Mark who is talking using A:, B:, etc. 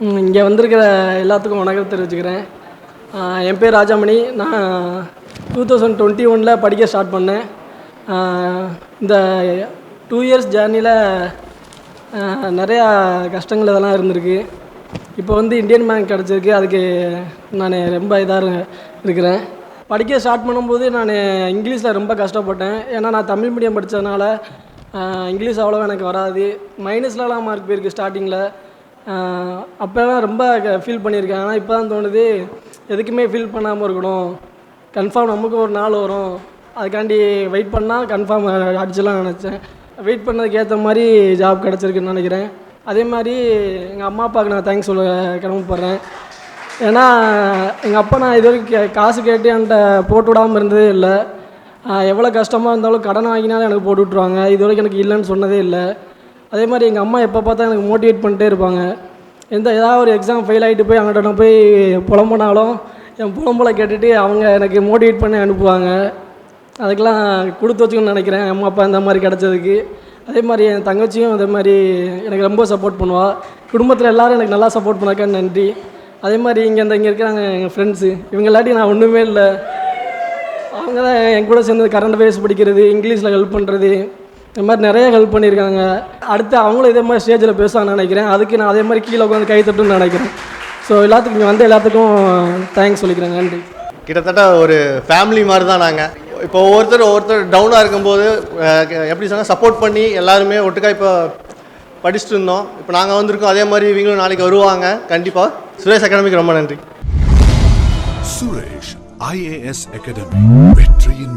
A: இங்கே வந்திருக்கிற எல்லாத்துக்கும் வணக்கம் தெரிவிச்சுக்கிறேன். என் பேர் ராஜாமணி. நான் 2021 படிக்க ஸ்டார்ட் பண்ணேன். இந்த 2 இயர்ஸ் ஜேர்னியில் நிறையா கஷ்டங்கள் இதெல்லாம் இருந்திருக்கு. இப்போ வந்து இந்தியன் பேங்க் கிடச்சிருக்கு. அதுக்கு நான் ரொம்ப இதாக இருக்கிறேன். படிக்க ஸ்டார்ட் பண்ணும்போது நான் இங்கிலீஷில் ரொம்ப கஷ்டப்பட்டேன். ஏன்னா நான் தமிழ் மீடியம் படித்ததுனால இங்கிலீஷ் அவ்வளோவா எனக்கு வராது. மைனஸ்லலாம் மார்க் போயிருக்கு ஸ்டார்டிங்கில். அப்போலாம் ரொம்ப ஃபீல் பண்ணியிருக்கேன். ஆனால் இப்போ தான் தோணுது, எதுக்குமே ஃபீல் பண்ணாமல் இருக்கணும். கன்ஃபார்ம் நமக்கு ஒரு நாள் வரும், அதுக்காண்டி வெயிட் பண்ணால் கன்ஃபார்ம் அடிச்சலாம் நினச்சேன். வெயிட் பண்ணதுக்கு ஏற்ற மாதிரி ஜாப் கிடச்சிருக்குன்னு நினைக்கிறேன். அதே மாதிரி எங்கள் அம்மா அப்பாவுக்கு நான் தேங்க்ஸ் சொல்ல கடமைப்படுறேன். ஏன்னா எங்கள் அப்பா நான் இது வரைக்கும் காசு கேட்டு என்கிட்ட போட்டு விடாமல் இருந்ததே இல்லை. எவ்வளோ கஷ்டமாக இருந்தாலும் கடன் வாங்கினாலும் எனக்கு போட்டு விட்ருவாங்க. இது வரைக்கும் எனக்கு இல்லைன்னு சொன்னதே இல்லை. அதே மாதிரி எங்கள் அம்மா எப்போ பார்த்தா எனக்கு மோட்டிவேட் பண்ணிட்டே இருப்பாங்க. ஏதாவது ஒரு எக்ஸாம் ஃபெயில் ஆகிட்டு போய் அவங்கள்ட்ட நான் போய் புலம்புனாலும் என் புலம்பலை கேட்டுட்டு அவங்க எனக்கு மோட்டிவேட் பண்ணி அனுப்புவாங்க. அதுக்கெலாம் கொடுத்து வச்சுக்கணும்னு நினைக்கிறேன் அம்மா அப்பா இந்த மாதிரி கிடச்சதுக்கு. அதே மாதிரி என் தங்கச்சியும் அதே மாதிரி எனக்கு ரொம்ப சப்போர்ட் பண்ணுவாள். குடும்பத்தில் எல்லோரும் எனக்கு நல்லா சப்போர்ட் பண்ணாக்கான்னு நன்றி. அதே மாதிரி இங்கே இருக்கிறாங்க எங்கள் ஃப்ரெண்ட்ஸு. இவங்க இல்லாட்டி நான் ஒன்றுமே இல்லை. அவங்க தான் என் கூட சேர்ந்து கரண்ட் அஃபேர்ஸ் படிக்கிறது, இங்கிலீஷில் ஹெல்ப் பண்ணுறது, இந்த மாதிரி நிறைய ஹெல்ப் பண்ணியிருக்காங்க. அடுத்து அவங்களும் இதே மாதிரி ஸ்டேஜில் பேசுவான்னு நினைக்கிறேன். அதுக்கு நான் அதே மாதிரி கீழே உட்காந்து கை தட்டுன்னு நினைக்கிறேன். ஸோ எல்லாத்துக்கும் இங்கே வந்து எல்லாத்துக்கும் தேங்க்ஸ் சொல்லிக்கிறேன். நன்றி.
B: கிட்டத்தட்ட ஒரு ஃபேமிலி மாதிரி தான் நாங்கள். இப்போ ஒவ்வொருத்தர் டவுனாக இருக்கும்போது எப்படி சொன்னால் சப்போர்ட் பண்ணி எல்லாருமே ஒட்டுக்கா இப்போ படிச்சுட்டு இருந்தோம். இப்போ நாங்கள் வந்திருக்கோம். அதே மாதிரி இவங்களும் நாளைக்கு வருவாங்க கண்டிப்பாக. சுரேஷ் அகாடமிக்கு ரொம்ப நன்றி.
C: சுரேஷ் IAS அகாடமி, வெற்றியின்